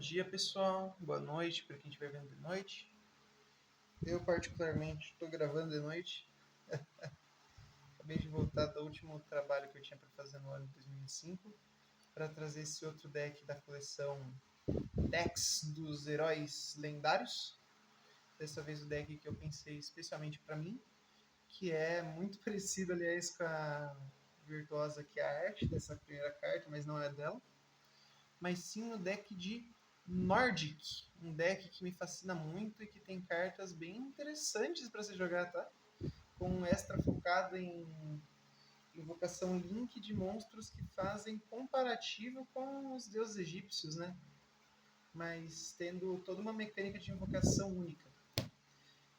dia, pessoal. Boa noite para quem estiver vendo de noite. Eu, particularmente, estou gravando de noite. Acabei de voltar do último trabalho que eu tinha para fazer no ano de 2005 para trazer esse outro deck da coleção Decks dos Heróis Lendários. Dessa vez o deck que eu pensei especialmente para mim, que é muito parecido, aliás, com a virtuosa que é a arte dessa primeira carta, mas não é dela. Mas sim o deck de Nordic, um deck que me fascina muito e que tem cartas bem interessantes para se jogar, tá? Com um extra focado em invocação link de monstros que fazem comparativo com os deuses egípcios, né? Mas tendo toda uma mecânica de invocação única.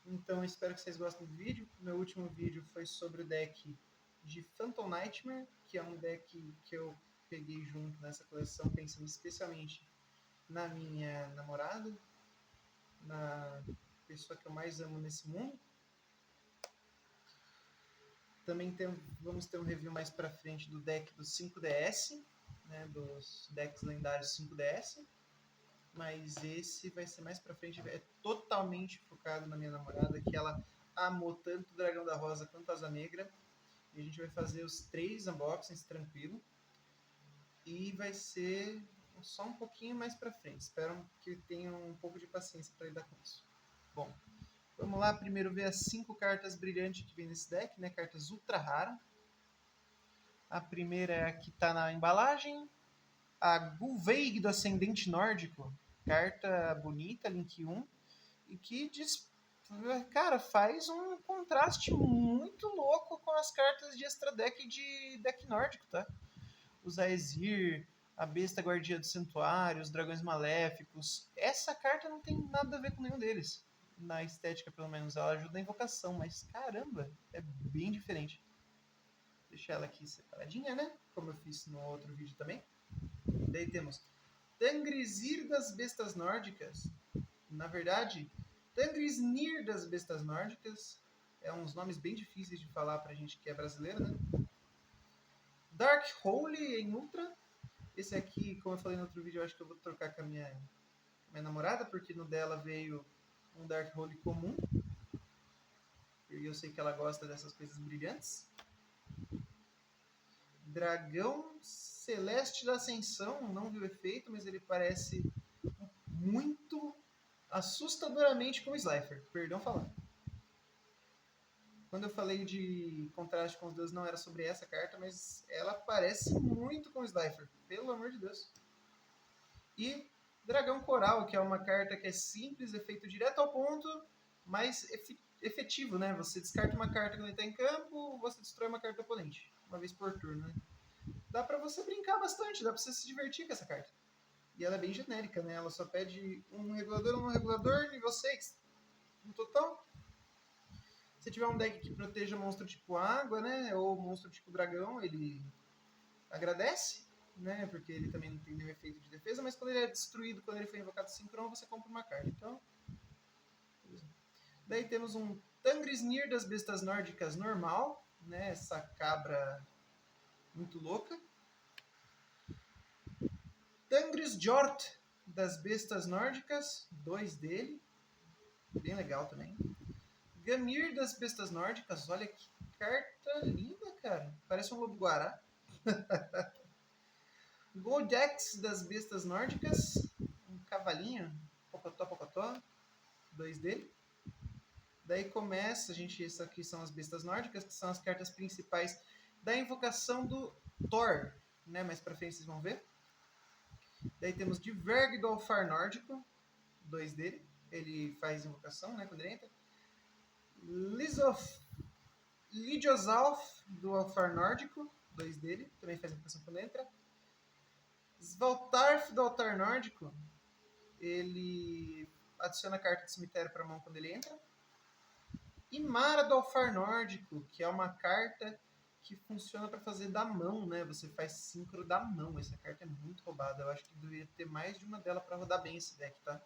Então espero que vocês gostem do vídeo. Meu último vídeo foi sobre o deck de Phantom Nightmare, que é um deck que eu peguei junto nessa coleção, pensando especialmente na minha namorada, na pessoa que eu mais amo nesse mundo. Também vamos ter um review mais pra frente do deck do 5DS, né, dos decks lendários 5DS. Mas esse vai ser mais pra frente, é totalmente focado na minha namorada, que ela amou tanto o Dragão da Rosa quanto a Asa Negra. E a gente vai fazer os 3 unboxings tranquilo. E vai ser só um pouquinho mais pra frente. Espero que tenham um pouco de paciência para lidar com isso. Bom, vamos lá primeiro ver as 5 cartas brilhantes que vem nesse deck, né? Cartas ultra raras. A primeira é a que está na embalagem, a Gullveig do Ascendente Nórdico. Carta bonita, Link 1, e que cara, faz um contraste muito louco com as cartas de extra deck de deck nórdico, tá? Os Aesir, a Besta Guardia do Santuário, os Dragões Maléficos. Essa carta não tem nada a ver com nenhum deles. Na estética, pelo menos, ela ajuda a invocação, mas caramba, é bem diferente. Deixar ela aqui separadinha, né? Como eu fiz no outro vídeo também. Daí temos Tangrisir das Bestas Nórdicas. Na verdade, Tangrisnir das Bestas Nórdicas. É uns nomes bem difíceis de falar pra gente que é brasileiro, né? Dark Holy em Ultra. Esse aqui, como eu falei no outro vídeo, eu acho que eu vou trocar com a minha namorada, porque no dela veio um Dark Holy comum. E eu sei que ela gosta dessas coisas brilhantes. Dragão Celeste da Ascensão, não vi o efeito, mas ele parece muito assustadoramente com o Slifer. Perdão falar. Quando eu falei de contraste com os deuses, não era sobre essa carta, mas ela parece muito com o Slifer. Pelo amor de Deus. E Dragão Coral, que é uma carta que é simples, efeito direto ao ponto, mas efetivo, né? Você descarta uma carta quando ele está em campo, você destrói uma carta do oponente, uma vez por turno, né? Dá pra você brincar bastante, dá pra você se divertir com essa carta. E ela é bem genérica, né? Ela só pede um regulador, nível 6 no total. Se tiver um deck que proteja monstro tipo água, né? Ou monstro tipo dragão, ele agradece, né? Porque ele também não tem nenhum efeito de defesa, mas quando ele é destruído, quando ele foi invocado sincron, você compra uma carta. Então, daí temos um Tangrisnir das Bestas Nórdicas normal, né? Essa cabra muito louca. Tangrisjord das Bestas Nórdicas, 2 dele, bem legal também. Gamir das Bestas Nórdicas, olha que carta linda, cara, parece um lobo-guará. Goldex das Bestas Nórdicas, um cavalinho, pocotó, 2 dele. Daí começa, essas aqui são as Bestas Nórdicas, que são as cartas principais da invocação do Thor, né? Mais pra frente vocês vão ver. Daí temos Diverg do Alfar Nórdico, 2 dele. Ele faz invocação, né, quando ele entra. Lidiosalf do Alfar Nórdico, 2 dele. Também faz invocação quando entra. Svaltarf do Altar Nórdico. Ele adiciona a carta de cemitério para a mão quando ele entra. E Mara do Alfar Nórdico, que é uma carta que funciona para fazer da mão, né? Você faz sincro da mão. Essa carta é muito roubada. Eu acho que deveria ter mais de uma dela para rodar bem esse deck, tá?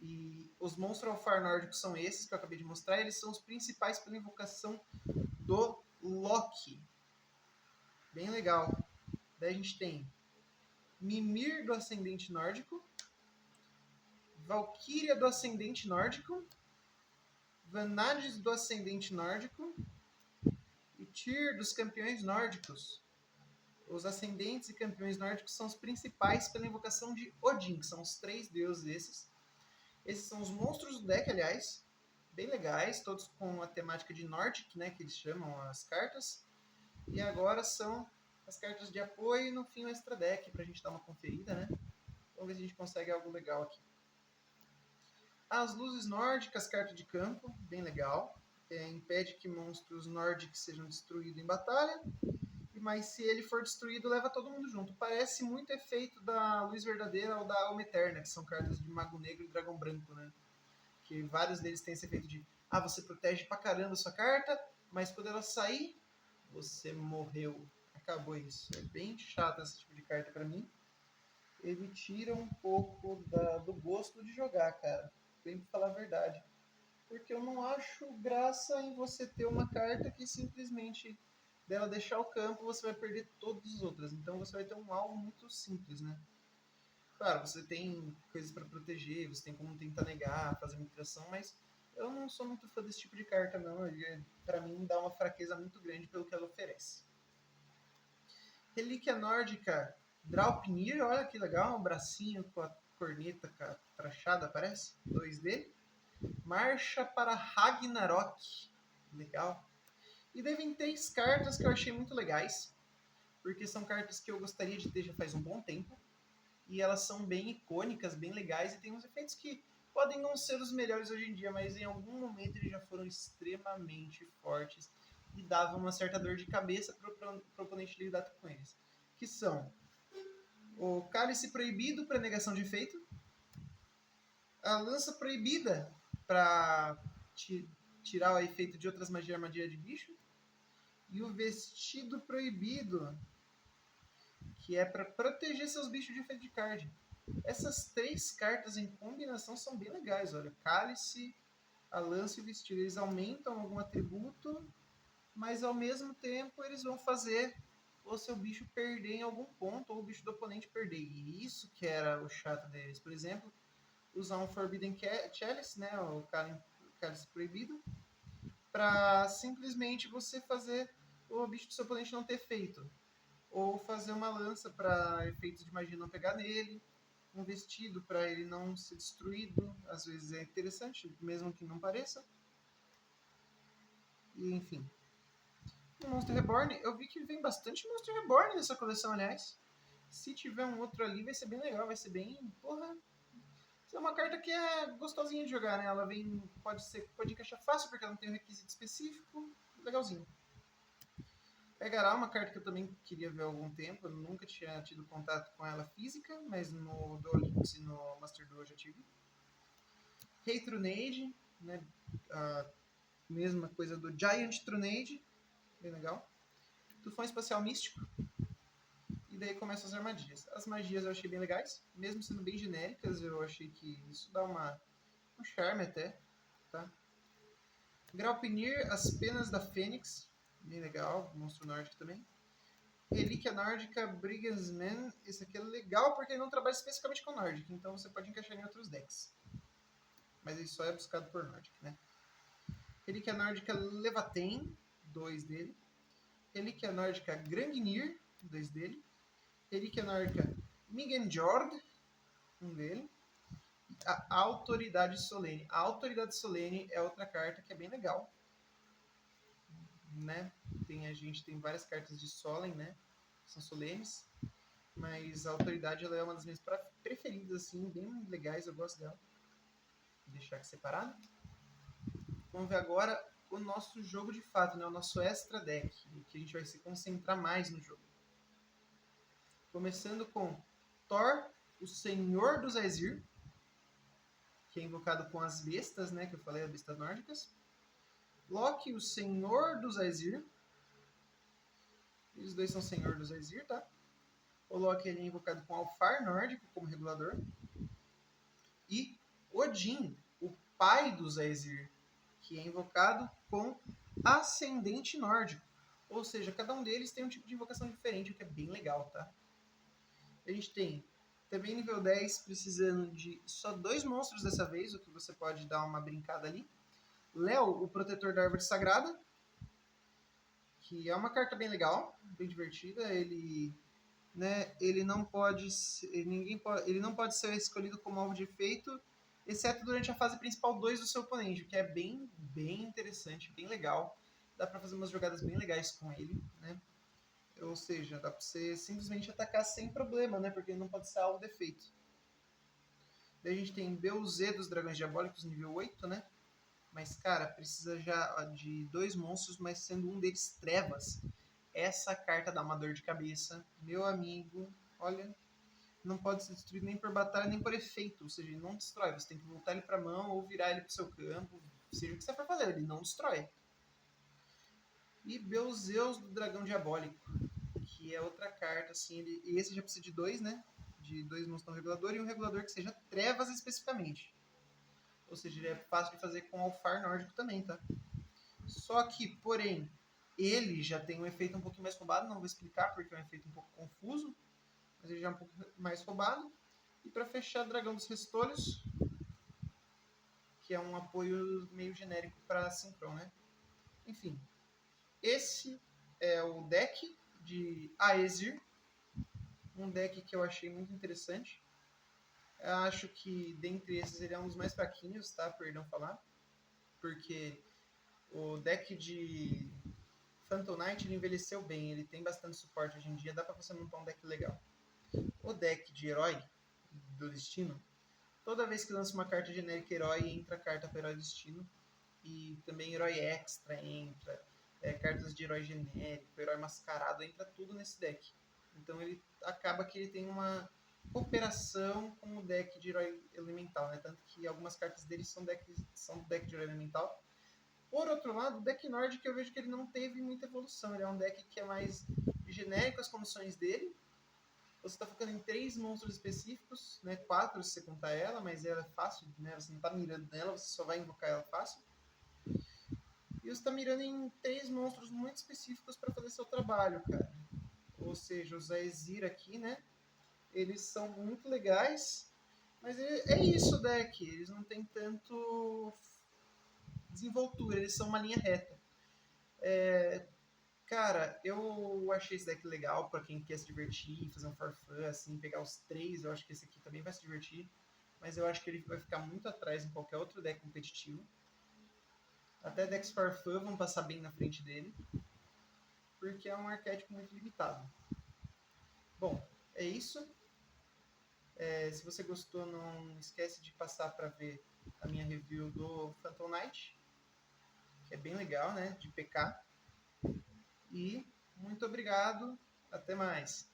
E os monstros Alfar Nórdicos são esses que eu acabei de mostrar. Eles são os principais pela invocação do Loki. Bem legal. Daí a gente tem Mimir do Ascendente Nórdico. Valkyria do Ascendente Nórdico, Vanadis do Ascendente Nórdico e Tyr dos Campeões Nórdicos. Os ascendentes e campeões nórdicos são os principais pela invocação de Odin, que são os 3 deuses esses. Esses são os monstros do deck, aliás, bem legais, todos com a temática de Nordic, né, que eles chamam as cartas. E agora são as cartas de apoio e no fim o extra deck, pra gente dar uma conferida, né? Vamos ver se a gente consegue algo legal aqui. As luzes nórdicas, carta de campo, bem legal. Impede que monstros nórdicos sejam destruídos em batalha. Mas se ele for destruído, leva todo mundo junto. Parece muito efeito da Luz Verdadeira ou da Alma Eterna, que são cartas de Mago Negro e Dragão Branco, né? Que vários deles têm esse efeito de você protege pra caramba a sua carta, mas quando ela sair, você morreu. Acabou isso. É bem chato esse tipo de carta pra mim. Ele tira um pouco do gosto de jogar, cara. Bem pra falar a verdade. Porque eu não acho graça em você ter uma carta que simplesmente dela deixar o campo, você vai perder todas as outras. Então você vai ter um alvo muito simples, né? Claro, você tem coisas para proteger, você tem como tentar negar, fazer migração, mas eu não sou muito fã desse tipo de carta, não. Pra mim, dá uma fraqueza muito grande pelo que ela oferece. Relíquia Nórdica Draupnir, olha que legal, um bracinho com a corneta crachada, parece. 2 dele. Marcha para Ragnarok, legal. E daí vem 3 cartas que eu achei muito legais, porque são cartas que eu gostaria de ter já faz um bom tempo. E elas são bem icônicas, bem legais, e tem uns efeitos que podem não ser os melhores hoje em dia, mas em algum momento eles já foram extremamente fortes e davam uma certa dor de cabeça para o oponente lidar com eles. Que são o Cálice Proibido para negação de efeito, a Lança Proibida para tirar o efeito de outras magias, armadilha de bicho, e o Vestido Proibido, que é para proteger seus bichos de efeito de card. Essas 3 cartas em combinação são bem legais, olha. Cálice, a lança e o vestido. Eles aumentam algum atributo, mas ao mesmo tempo eles vão fazer o seu bicho perder em algum ponto, ou o bicho do oponente perder. E isso que era o chato deles. Por exemplo, usar um Forbidden Chalice, né, o Cálice Proibido, para simplesmente você fazer o bicho do seu oponente não ter feito. Ou fazer uma lança para efeitos de magia não pegar nele, um vestido para ele não ser destruído, às vezes é interessante, mesmo que não pareça. E enfim. O Monster Reborn, eu vi que vem bastante Monster Reborn nessa coleção, aliás. Se tiver um outro ali, vai ser bem legal, vai ser bem. Porra. É uma carta que é gostosinha de jogar, né? Ela vem. Pode encaixar fácil, porque ela não tem um requisito específico. Legalzinho. Pegará uma carta que eu também queria ver há algum tempo, eu nunca tinha tido contato com ela física, mas no Duel Links e no Master Duel eu já tive. Rei Trunade, né? A mesma coisa do Giant Trunade, bem legal. Tufão Espacial Místico. E daí começam as armadilhas. As magias eu achei bem legais, mesmo sendo bem genéricas, eu achei que isso dá um charme até, tá? Graupnir, As Penas da Fênix, bem legal, monstro nórdico também. Relíquia Nórdica Brigandsman, esse aqui é legal porque ele não trabalha especificamente com Nordic, então você pode encaixar em outros decks. Mas ele só é buscado por Nordic, né? Relíquia Nórdica Levaten, 2 dele. Relíquia Nórdica Grangnir, 2 dele. Relíquia Nórdica Migenjord, 1 dele. A Autoridade Solene. A Autoridade Solene é outra carta que é bem legal, né? A gente tem várias cartas de Solen, né? São solenes, mas a Autoridade ela é uma das minhas preferidas, assim, bem legais, eu gosto dela. Vou deixar aqui separado. Vamos ver agora o nosso jogo de fato, né? O nosso extra deck, que a gente vai se concentrar mais no jogo. Começando com Thor, o Senhor dos Aesir, que é invocado com as bestas, né? Que eu falei, as bestas nórdicas. Loki, o Senhor dos Aesir. Eles dois são Senhor dos Aesir, tá? O Loki ele é invocado com Alfar nórdico como regulador. E Odin, o pai dos Aesir, que é invocado com Ascendente nórdico. Ou seja, cada um deles tem um tipo de invocação diferente, o que é bem legal, tá? A gente tem Também nível 10, precisando de só 2 monstros dessa vez, o que você pode dar uma brincada ali. Léo, o Protetor da Árvore Sagrada, que é uma carta bem legal, bem divertida. Ele, né, ele não pode ele não pode ser escolhido como alvo de efeito, exceto durante a fase principal 2 do seu oponente, o que é bem interessante, bem legal. Dá pra fazer umas jogadas bem legais com ele, né? Ou seja, dá pra você simplesmente atacar sem problema, né? Porque ele não pode ser alvo de efeito. Daí a gente tem BUZ dos Dragões Diabólicos, nível 8, né? Mas, cara, precisa já de 2 monstros, mas sendo um deles Trevas. Essa carta dá uma dor de cabeça. Meu amigo, olha, não pode ser destruído nem por batalha, nem por efeito. Ou seja, ele não destrói. Você tem que voltar ele pra mão ou virar ele pro seu campo. Seja o que você for fazer, ele não destrói. E Beuzeus do Dragão Diabólico, que é outra carta, assim, esse já precisa de 2, né? De 2 monstros no regulador e um regulador que seja Trevas especificamente. Ou seja, ele é fácil de fazer com Alfar nórdico também, tá? Só que, porém, ele já tem um efeito um pouquinho mais roubado, não vou explicar porque é um efeito um pouco confuso, mas ele já é um pouco mais roubado. E para fechar, Dragão dos Restolhos, que é um apoio meio genérico para Synchron, né? Enfim, esse é o deck de Aesir, um deck que eu achei muito interessante. Eu acho que dentre esses ele é um dos mais fraquinhos, tá? Perdão falar. Porque o deck de Phantom Knight ele envelheceu bem, ele tem bastante suporte hoje em dia, dá pra você montar um deck legal. O deck de herói do destino, toda vez que lança uma carta genérica herói, entra a carta para herói do destino. E também herói extra entra, cartas de herói genérico, herói mascarado, entra tudo nesse deck. Então ele acaba que ele tem uma cooperação com o deck de herói elemental, né? Tanto que algumas cartas dele são do deck de herói elemental. Por outro lado, o deck nórdico eu vejo que ele não teve muita evolução. Ele é um deck que é mais genérico as condições dele. Você está focando em 3 monstros específicos, né? 4 se você contar ela, mas ela é fácil, né? Você não está mirando nela, você só vai invocar ela fácil. E você está mirando em 3 monstros muito específicos para fazer seu trabalho, cara. Ou seja, os Aesir aqui, né? Eles são muito legais, mas é isso o deck. Eles não têm tanto desenvoltura, eles são uma linha reta. Cara, eu achei esse deck legal pra quem quer se divertir, fazer um farfã, assim, pegar os 3. Eu acho que esse aqui também vai se divertir. Mas eu acho que ele vai ficar muito atrás em qualquer outro deck competitivo. Até decks farfã vão passar bem na frente dele. Porque é um arquétipo muito limitado. Bom, é isso. Se você gostou, não esquece de passar para ver a minha review do Phantom Knight, que é bem legal, né? De PK. E muito obrigado. Até mais.